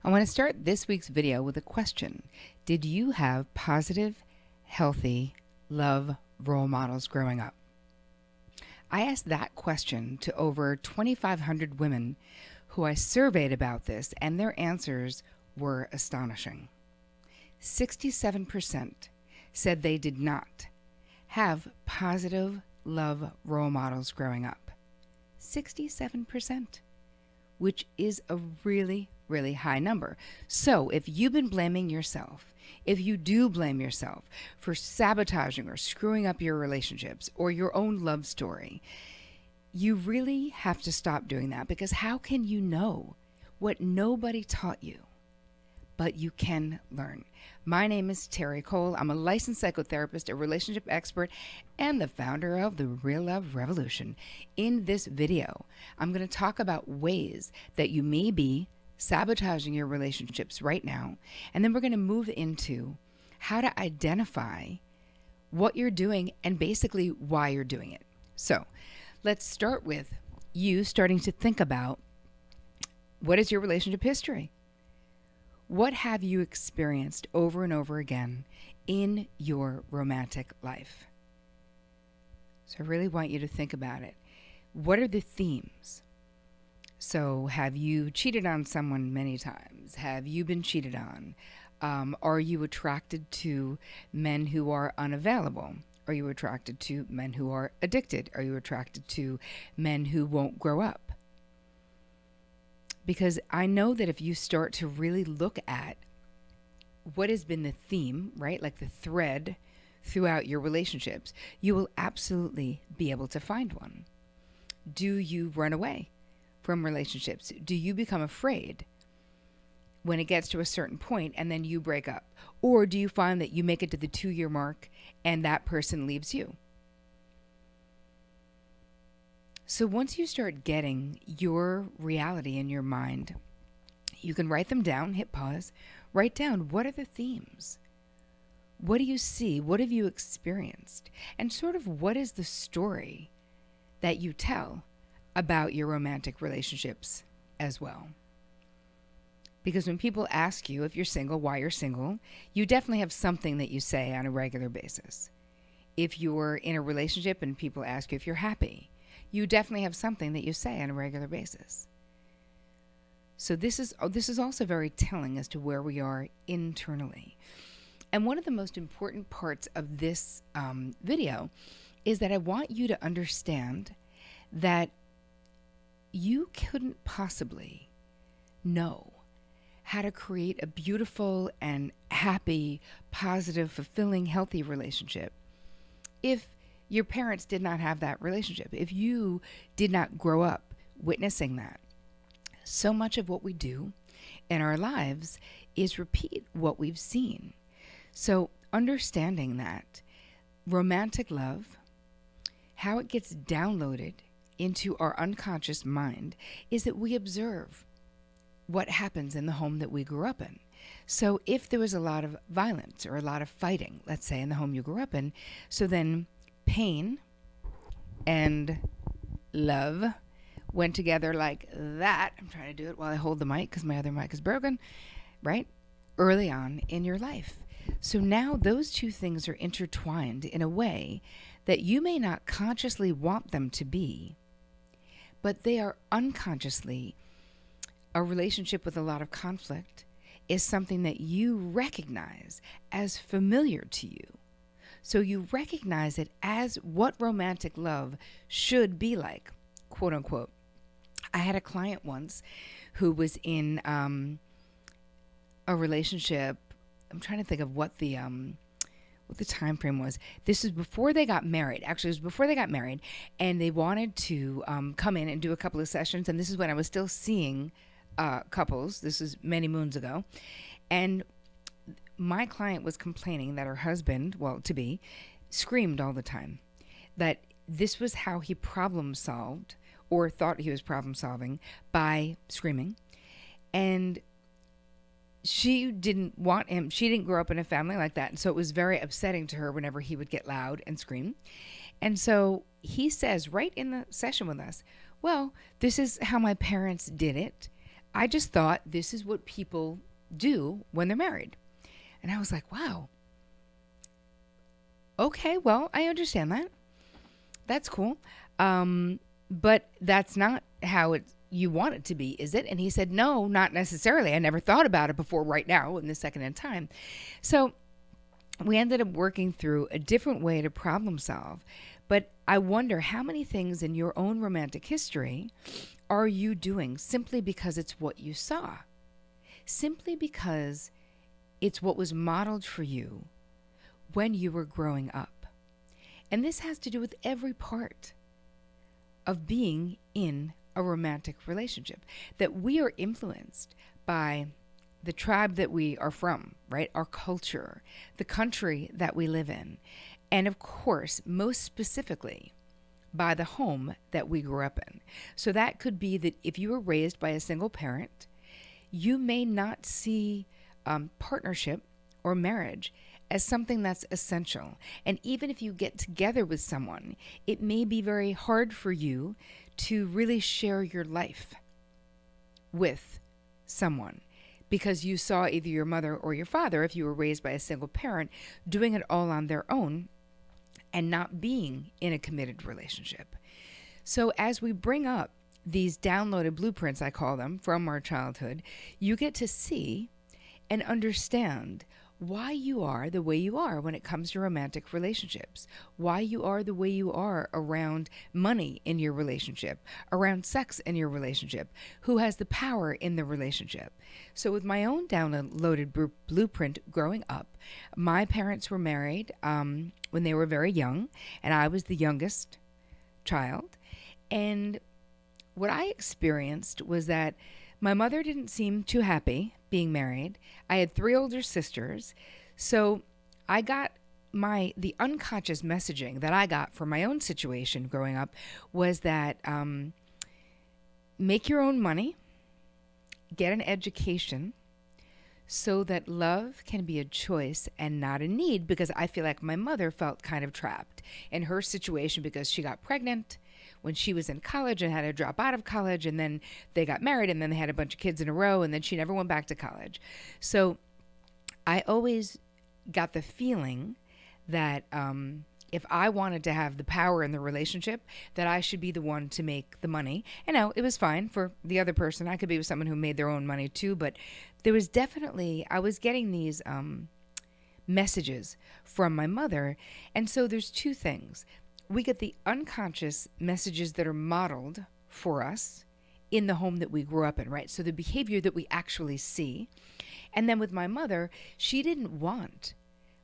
I want to start this week's video with a question. Did you have positive, healthy, love role models growing up? I asked that question to over 2,500 women who I surveyed about this, and their answers were astonishing. 67% said they did not have positive love role models growing up. 67%, which is a really, really high number. So if you've been blaming yourself, if you do blame yourself for sabotaging or screwing up your relationships or your own love story, you really have to stop doing that, because how can you know what nobody taught you? But you can learn. My name is Terri Cole. I'm a licensed psychotherapist, a relationship expert, and the founder of the Real Love Revolution. In this video, I'm going to talk about ways that you may be sabotaging your relationships right now, and then we're going to move into how to identify what you're doing and basically why you're doing it. So let's start with you starting to think about, what is your relationship history? What have you experienced over and over again in your romantic life? So I really want you to think about it. What are the themes? So have you cheated on someone many times? Have you been cheated on? Are you attracted to men who are unavailable? Are you attracted to men who are addicted? Are you attracted to men who won't grow up? Because I know that if you start to really look at what has been the theme, right, like the thread throughout your relationships, you will absolutely be able to find one. Do you run away from relationships? Do you become afraid when it gets to a certain point and then you break up? Or do you find that you make it to the 2-year mark and that person leaves you? So once you start getting your reality in your mind, you can write them down, hit pause, write down, what are the themes? What do you see? What have you experienced? And sort of, what is the story that you tell about your romantic relationships as well? Because when people ask you if you're single, why you're single, you definitely have something that you say on a regular basis. If you're in a relationship and people ask you if you're happy, you definitely have something that you say on a regular basis. So this is also very telling as to where we are internally. And one of the most important parts of this video is that I want you to understand that you couldn't possibly know how to create a beautiful and happy, positive, fulfilling, healthy relationship if your parents did not have that relationship, if you did not grow up witnessing that. So much of what we do in our lives is repeat what we've seen. So understanding that romantic love, how it gets downloaded into our unconscious mind, is that we observe what happens in the home that we grew up in. So if there was a lot of violence or a lot of fighting, let's say, in the home you grew up in, so then pain and love went together like that. I'm trying to do it while I hold the mic because my other mic is broken, right? Early on in your life. So now those two things are intertwined in a way that you may not consciously want them to be, but they are unconsciously. A relationship with a lot of conflict is something that you recognize as familiar to you. So you recognize it as what romantic love should be like, quote unquote. I had a client once who was in a relationship. I'm trying to think of what the time frame was. This was before they got married. Actually, it was before they got married, and they wanted to come in and do a couple of sessions. And this is when I was still seeing couples. This is many moons ago, and my client was complaining that her husband, well, to be, screamed all the time. That this was how he problem solved, or thought he was problem solving, by screaming. And she didn't want him. She didn't grow up in a family like that. And so it was very upsetting to her whenever he would get loud and scream. And so he says right in the session with us, well, this is how my parents did it. I just thought this is what people do when they're married. And I was like, wow, okay, well, I understand that. That's cool. But that's not how you want it to be, is it? And he said, no, not necessarily. I never thought about it before right now in the second in time. So we ended up working through a different way to problem solve. But I wonder how many things in your own romantic history are you doing simply because it's what you saw? Simply because it's what was modeled for you when you were growing up. And this has to do with every part of being in a romantic relationship, that we are influenced by the tribe that we are from, right? Our culture, the country that we live in, and of course, most specifically, by the home that we grew up in. So that could be that if you were raised by a single parent, you may not see partnership or marriage as something that's essential. And even if you get together with someone, it may be very hard for you to really share your life with someone because you saw either your mother or your father, if you were raised by a single parent, doing it all on their own and not being in a committed relationship. So as we bring up these downloaded blueprints, I call them, from our childhood, you get to see and understand why you are the way you are when it comes to romantic relationships, why you are the way you are around money in your relationship, around sex in your relationship, who has the power in the relationship. So with my own downloaded blueprint growing up, my parents were married when they were very young, and I was the youngest child. And what I experienced was that my mother didn't seem too happy being married. I had 3 older sisters. So I got the unconscious messaging that I got from my own situation growing up was that make your own money, get an education so that love can be a choice and not a need, because I feel like my mother felt kind of trapped in her situation because she got pregnant when she was in college and had to drop out of college, and then they got married, and then they had a bunch of kids in a row, and then she never went back to college. So I always got the feeling that if I wanted to have the power in the relationship, that I should be the one to make the money. And now it was fine for the other person. I could be with someone who made their own money too, but there was definitely, I was getting these messages from my mother. And so there's 2 things. We get the unconscious messages that are modeled for us in the home that we grew up in, right? So the behavior that we actually see. And then with my mother, she didn't want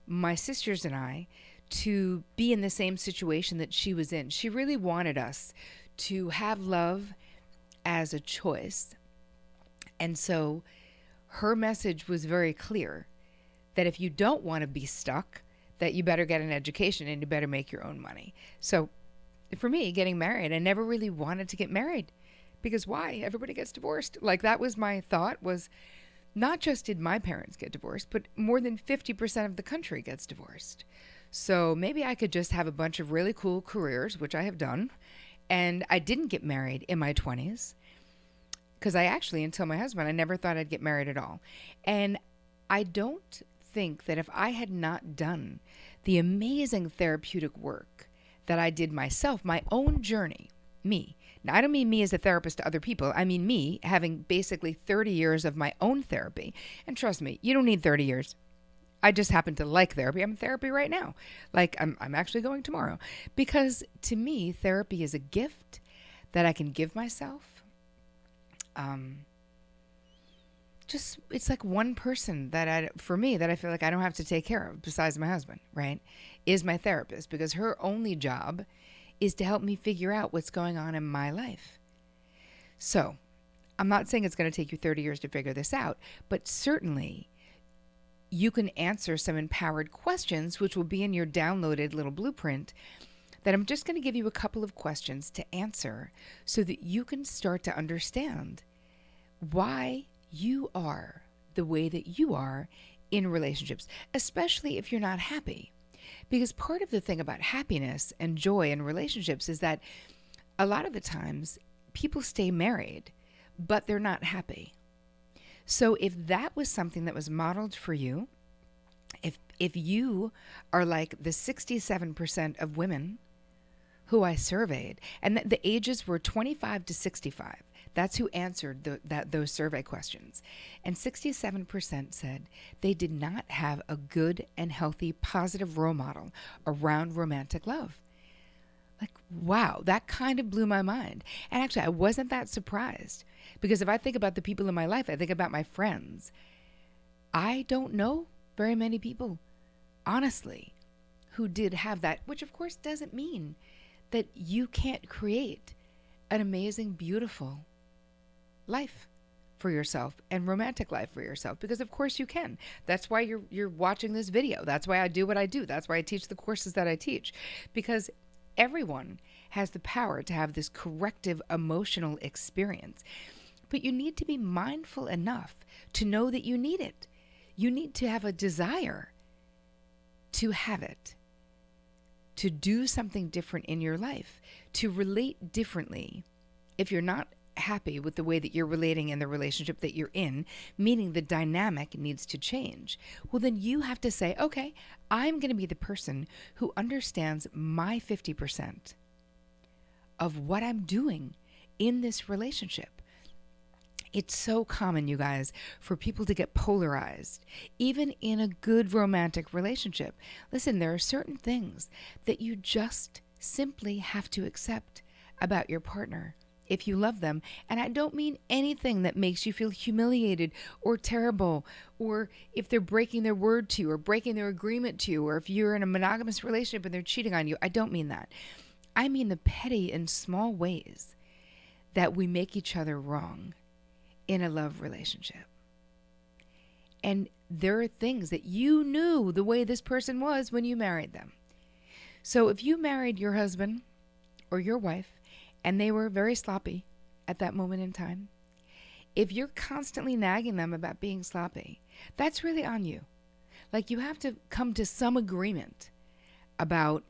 my sisters and I to be in the same situation that she was in. She really wanted us to have love as a choice. And so her message was very clear that if you don't want to be stuck, that you better get an education and you better make your own money. So for me, getting married, I never really wanted to get married because why? Everybody gets divorced. Like, that was my thought, was not just did my parents get divorced, but more than 50% of the country gets divorced. So maybe I could just have a bunch of really cool careers, which I have done. And I didn't get married in my 20s because I actually, until my husband, I never thought I'd get married at all. And I don't think that if I had not done the amazing therapeutic work that I did myself, my own journey, me. Now, I don't mean me as a therapist to other people. I mean me having basically 30 years of my own therapy. And trust me, you don't need 30 years. I just happen to like therapy. I'm in therapy right now. Like, I'm actually going tomorrow. Because to me, therapy is a gift that I can give myself. Just, it's like one person for me, that I feel like I don't have to take care of besides my husband, right? Is my therapist, because her only job is to help me figure out what's going on in my life. So I'm not saying it's going to take you 30 years to figure this out, but certainly you can answer some empowered questions, which will be in your downloaded little blueprint, that I'm just going to give you a couple of questions to answer so that you can start to understand why you are the way that you are in relationships, especially if you're not happy. Because part of the thing about happiness and joy in relationships is that a lot of the times people stay married, but they're not happy. So if that was something that was modeled for you, if you are like the 67% of women who I surveyed, and the ages were 25 to 65. That's who answered those survey questions. And 67% said they did not have a good and healthy, positive role model around romantic love. Like, wow, that kind of blew my mind. And actually, I wasn't that surprised, because if I think about the people in my life, I think about my friends. I don't know very many people, honestly, who did have that, which of course doesn't mean that you can't create an amazing, beautiful life for yourself and romantic life for yourself, because of course you can. That's why you're watching this video. That's why I do what I do. That's why I teach the courses that I teach, because everyone has the power to have this corrective emotional experience. But you need to be mindful enough to know that you need it. You need to have a desire to have it, to do something different in your life, to relate differently. If you're not happy with the way that you're relating in the relationship that you're in, meaning the dynamic needs to change, well, then you have to say, okay, I'm going to be the person who understands my 50% of what I'm doing in this relationship. It's so common, you guys, for people to get polarized, even in a good romantic relationship. Listen, there are certain things that you just simply have to accept about your partner if you love them. And I don't mean anything that makes you feel humiliated or terrible, or if they're breaking their word to you or breaking their agreement to you, or if you're in a monogamous relationship and they're cheating on you. I don't mean that. I mean the petty and small ways that we make each other wrong in a love relationship. And there are things that you knew the way this person was when you married them. So if you married your husband or your wife and they were very sloppy at that moment in time, if you're constantly nagging them about being sloppy, that's really on you. Like, you have to come to some agreement about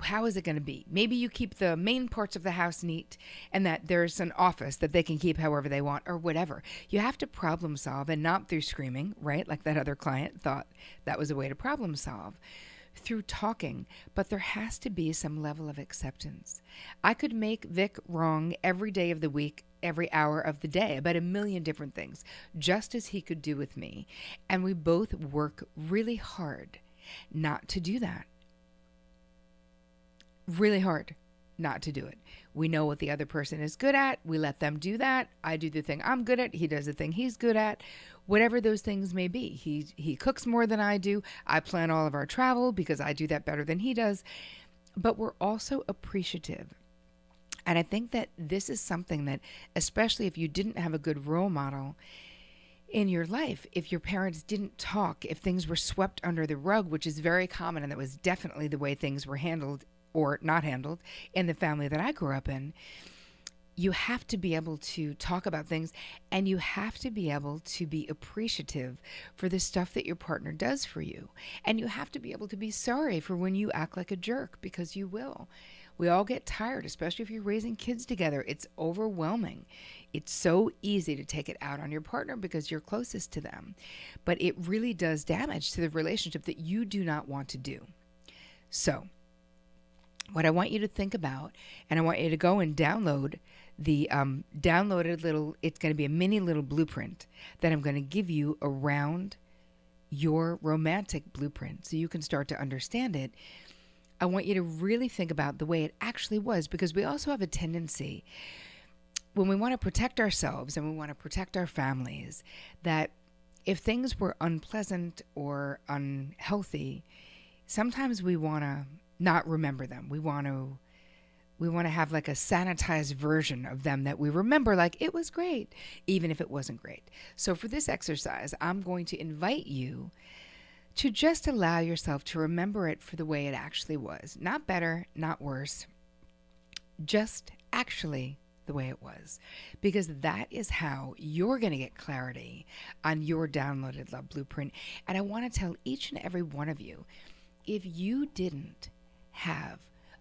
how is it going to be? Maybe you keep the main parts of the house neat and that there's an office that they can keep however they want or whatever. You have to problem solve, and not through screaming, right? Like that other client thought that was a way to problem solve, through talking. But there has to be some level of acceptance. I could make Vic wrong every day of the week, every hour of the day, about a million different things, just as he could do with me. And we both work really hard not to do that. Really hard not to do it. We know what the other person is good at. We let them do that. I do the thing I'm good at. He does the thing he's good at. Whatever those things may be. He cooks more than I do. I plan all of our travel because I do that better than he does. But we're also appreciative. And I think that this is something that, especially if you didn't have a good role model in your life, if your parents didn't talk, if things were swept under the rug, which is very common, and that was definitely the way things were handled or not handled in the family that I grew up in, you have to be able to talk about things, and you have to be able to be appreciative for the stuff that your partner does for you. And you have to be able to be sorry for when you act like a jerk, because you will. We all get tired, especially if you're raising kids together. It's overwhelming. It's so easy to take it out on your partner because you're closest to them. But it really does damage to the relationship that you do not want to do. So, what I want you to think about, and I want you to go and download the downloaded little, it's going to be a mini little blueprint that I'm going to give you around your romantic blueprint so you can start to understand it. I want you to really think about the way it actually was, because we also have a tendency, when we want to protect ourselves and we want to protect our families, that if things were unpleasant or unhealthy, sometimes we want to not remember them. We want to have like a sanitized version of them that we remember like it was great, even if it wasn't great. So for this exercise, I'm going to invite you to just allow yourself to remember it for the way it actually was. Not better, not worse, just actually the way it was. Because that is how you're going to get clarity on your downloaded love blueprint. And I want to tell each and every one of you, if you didn't have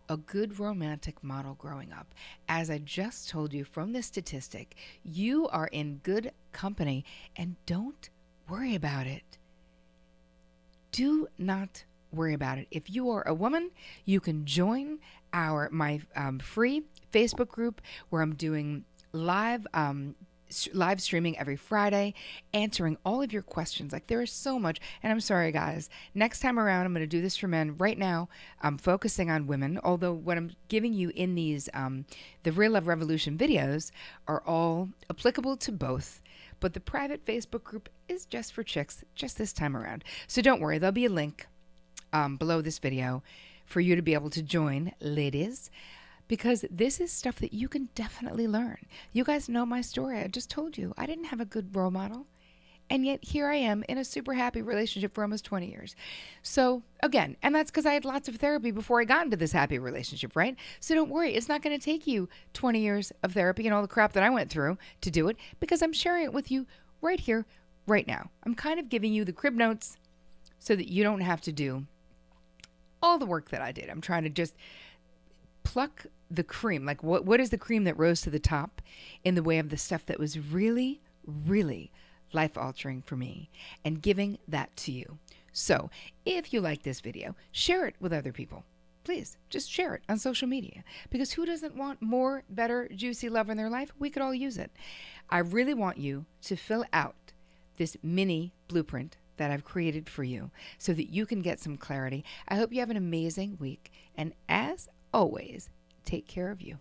a good romantic model growing up. As I just told you from this statistic, you are in good company, and don't worry about it. Do not worry about it. If you are a woman, you can join my free Facebook group where I'm doing live streaming every Friday, answering all of your questions. Like, there is so much. And I'm sorry, guys. Next time around, I'm going to do this for men. Right now, I'm focusing on women, although what I'm giving you in these, the Real Love Revolution videos are all applicable to both. But the private Facebook group is just for chicks, just this time around. So don't worry, there'll be a link below this video for you to be able to join, ladies, because this is stuff that you can definitely learn. You guys know my story. I just told you I didn't have a good role model, and yet here I am in a super happy relationship for almost 20 years. So again, and that's because I had lots of therapy before I got into this happy relationship, right? So don't worry, it's not going to take you 20 years of therapy and all the crap that I went through to do it, because I'm sharing it with you right here, right now. I'm kind of giving you the crib notes so that you don't have to do all the work that I did. I'm trying to just pluck the cream. Like, what is the cream that rose to the top in the way of the stuff that was really, really life altering for me, and giving that to you. So if you like this video, share it with other people. Please just share it on social media, because who doesn't want more, better, juicy love in their life? We could all use it. I really want you to fill out this mini blueprint that I've created for you so that you can get some clarity. I hope you have an amazing week. And as always, take care of you.